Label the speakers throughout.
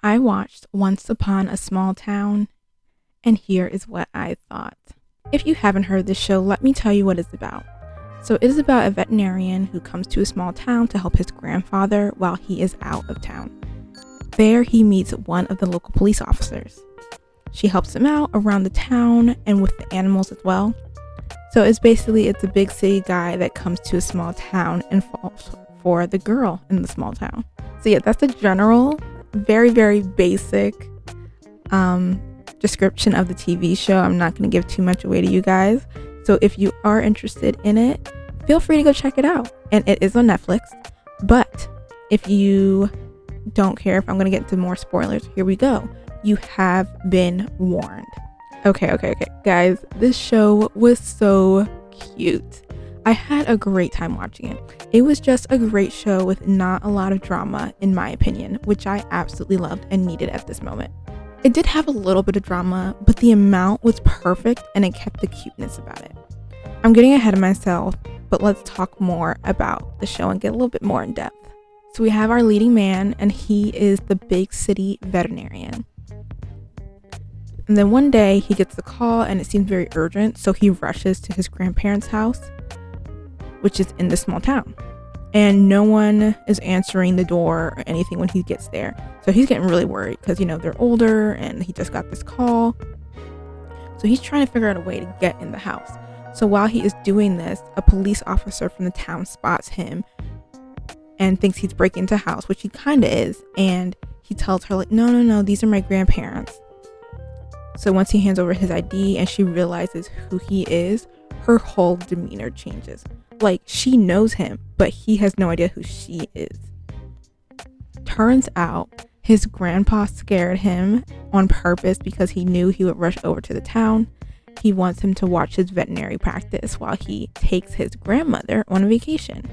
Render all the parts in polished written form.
Speaker 1: I watched Once Upon a Small Town, and here is what I thought. If you haven't heard this show, let me tell you what it's about. So it is about a veterinarian who comes to a small town to help his grandfather while he is out of town. There he meets one of the local police officers. She helps him out around the town and with the animals as well. So it's a big city guy that comes to a small town and falls for the girl in the small town. So yeah, that's the general, very, very basic description of the TV show. I'm not going to give too much away to you guys. So if you are interested in it, feel free to go check it out. And it is on Netflix. But if you don't care if I'm going to get into more spoilers, here we go. You have been warned. Okay. Guys, this show was so cute. I had a great time watching it. It was just a great show with not a lot of drama, in my opinion, which I absolutely loved and needed at this moment. It did have a little bit of drama, but the amount was perfect and it kept the cuteness about it. I'm getting ahead of myself, but let's talk more about the show and get a little bit more in depth. So we have our leading man, and he is the big city veterinarian. And then one day he gets the call and it seems very urgent, so he rushes to his grandparents' house, which is in the small town. And no one is answering the door or anything when he gets there. So he's getting really worried because, they're older and he just got this call. So he's trying to figure out a way to get in the house. So while he is doing this, a police officer from the town spots him and thinks he's breaking into a house, which he kind of is. And he tells her, no, these are my grandparents. So once he hands over his ID and she realizes who he is, her whole demeanor changes. Like, she knows him, but he has no idea who she is. Turns out his grandpa scared him on purpose because he knew he would rush over to the town. He wants him to watch his veterinary practice while he takes his grandmother on a vacation.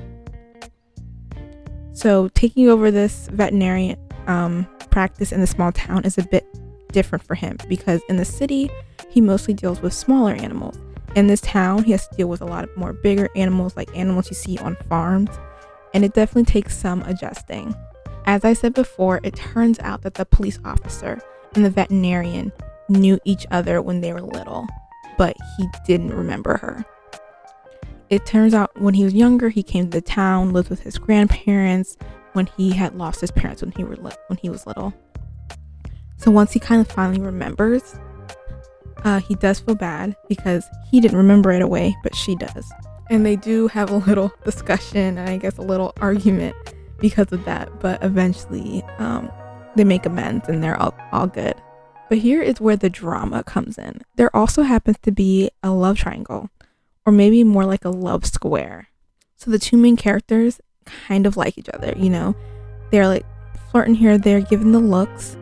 Speaker 1: So taking over this veterinary practice in the small town is a bit different for him because in the city, he mostly deals with smaller animals. In this town, he has to deal with a lot of more bigger animals, like animals you see on farms, and it definitely takes some adjusting. As I said before, it turns out that the police officer and the veterinarian knew each other when they were little, but he didn't remember her. It turns out when he was younger, he came to the town, lived with his grandparents when he had lost his parents when he was little. So once he kind of finally remembers, he does feel bad because he didn't remember right away, but she does. And they do have a little discussion and I guess a little argument because of that. But eventually they make amends and they're all good. But here is where the drama comes in. There also happens to be a love triangle, or maybe more like a love square. So the two main characters kind of like each other, They're like flirting here, they're giving the looks.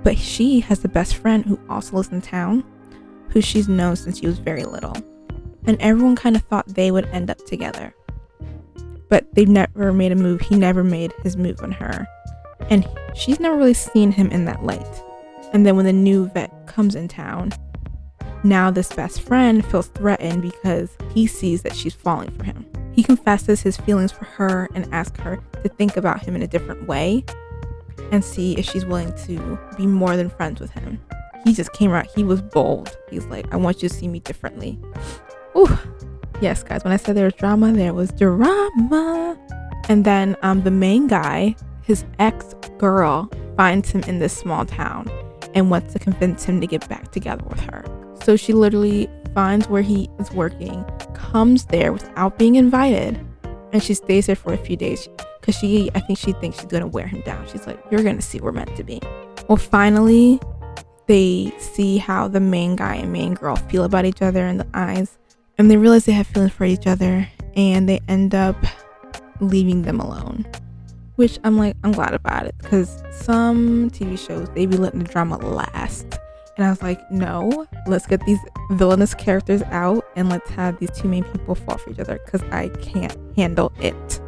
Speaker 1: But she has a best friend who also lives in town, who she's known since she was very little. And everyone kind of thought they would end up together. But they've never made a move. He never made his move on her. And she's never really seen him in that light. And then when the new vet comes in town, now this best friend feels threatened because he sees that she's falling for him. He confesses his feelings for her and asks her to think about him in a different way and see if she's willing to be more than friends with him. He just came out. He was bold. He's like, I want you to see me differently. Ooh. Yes, guys, when I said there was drama, there was drama. And then the main guy, his ex-girl, finds him in this small town and wants to convince him to get back together with her. So she literally finds where he is working, comes there without being invited, and she stays there for a few days because I think she thinks she's going to wear him down. She's like, you're going to see we're meant to be. Well, finally, they see how the main guy and main girl feel about each other in the eyes, and they realize they have feelings for each other, and they end up leaving them alone, which I'm glad about it because some TV shows, they be letting the drama last. And I was like, no, let's get these villainous characters out and let's have these two main people fall for each other because I can't handle it.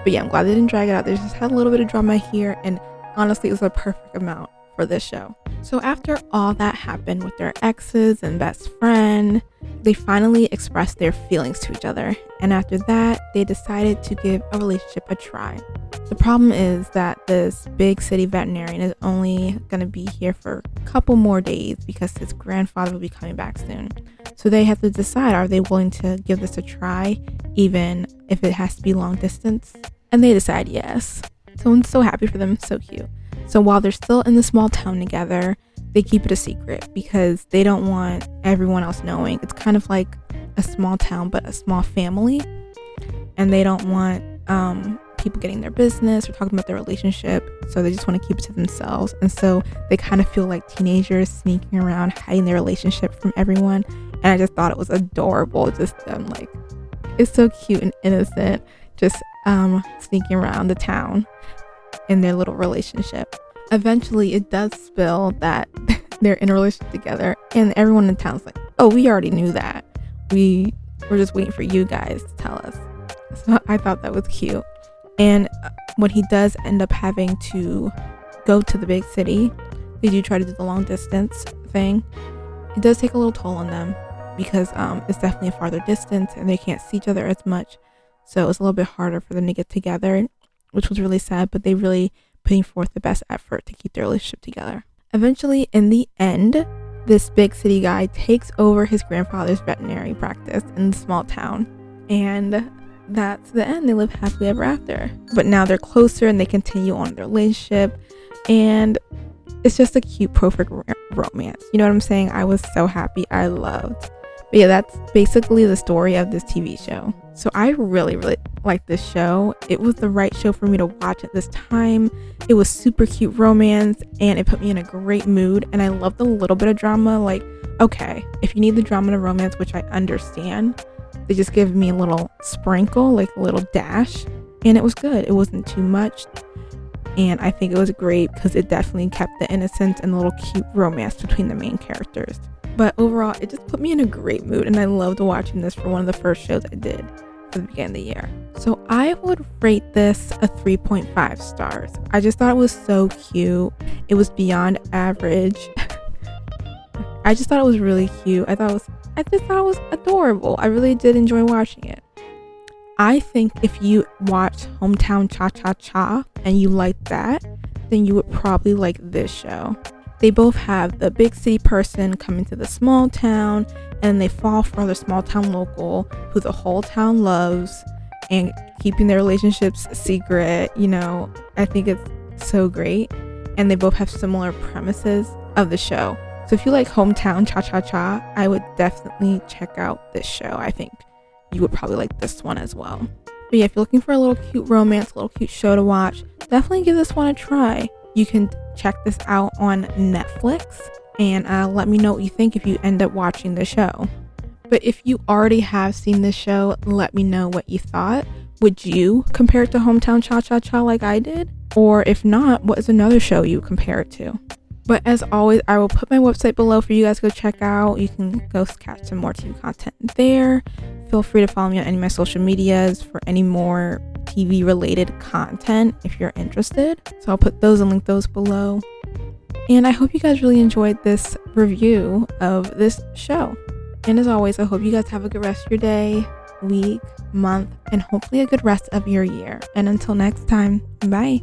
Speaker 1: But yeah, I'm glad they didn't drag it out. They just had a little bit of drama here, and honestly, it was a perfect amount for this show. So after all that happened with their exes and best friend, they finally expressed their feelings to each other. And after that, they decided to give a relationship a try. The problem is that this big city veterinarian is only going to be here for a couple more days because his grandfather will be coming back soon. So they have to decide, are they willing to give this a try, even if it has to be long distance? And they decide yes. So I'm so happy for them, so cute. So while they're still in the small town together, they keep it a secret because they don't want everyone else knowing. It's kind of like a small town, but a small family. And they don't want people getting their business or talking about their relationship. So they just want to keep it to themselves. And so they kind of feel like teenagers sneaking around, hiding their relationship from everyone. And I just thought it was adorable. Just them, like, it's so cute and innocent, just sneaking around the town in their little relationship. Eventually it does spill that they're in a relationship together, and everyone in the town's like, oh, we already knew that. We're just waiting for you guys to tell us. So I thought that was cute. And when he does end up having to go to the big city, they do try to do the long distance thing. It does take a little toll on them because it's definitely a farther distance and they can't see each other as much. So it's a little bit harder for them to get together, which was really sad, but they really putting forth the best effort to keep their relationship together. Eventually, in the end, this big city guy takes over his grandfather's veterinary practice in the small town. And that's the end. They live happily ever after. But now they're closer and they continue on their relationship. And it's just a cute, perfect romance. You know what I'm saying? I was so happy. I loved. But yeah, that's basically the story of this TV show. So I really, really liked this show. It was the right show for me to watch at this time. It was super cute romance and it put me in a great mood. And I loved the little bit of drama. Like, okay, if you need the drama and romance, which I understand, they just give me a little sprinkle, like a little dash. And it was good. It wasn't too much. And I think it was great because it definitely kept the innocence and the little cute romance between the main characters. But overall, it just put me in a great mood, and I loved watching this for one of the first shows I did for the beginning of the year. So I would rate this a 3.5 stars. I just thought it was so cute. It was beyond average. I just thought it was really cute. I just thought it was adorable. I really did enjoy watching it. I think if you watch Hometown Cha-Cha-Cha and you like that, then you would probably like this show. They both have the big city person coming to the small town, and they fall for the small town local who the whole town loves and keeping their relationships secret. You know, I think it's so great. And they both have similar premises of the show. So if you like Hometown Cha-Cha-Cha, I would definitely check out this show. I think you would probably like this one as well. But yeah, if you're looking for a little cute romance, a little cute show to watch, definitely give this one a try. You can check this out on Netflix and let me know what you think if you end up watching the show. But if you already have seen this show, let me know what you thought. Would you compare it to Hometown Cha-Cha-Cha like I did? Or if not, what is another show you compare it to? But as always, I will put my website below for you guys to go check out. You can go catch some more TV content there. Feel free to follow me on any of my social medias for any more TV related content if you're interested. So I'll put those and link those below. And I hope you guys really enjoyed this review of this show. And as always, I hope you guys have a good rest of your day, week, month, and hopefully a good rest of your year. And until next time, bye.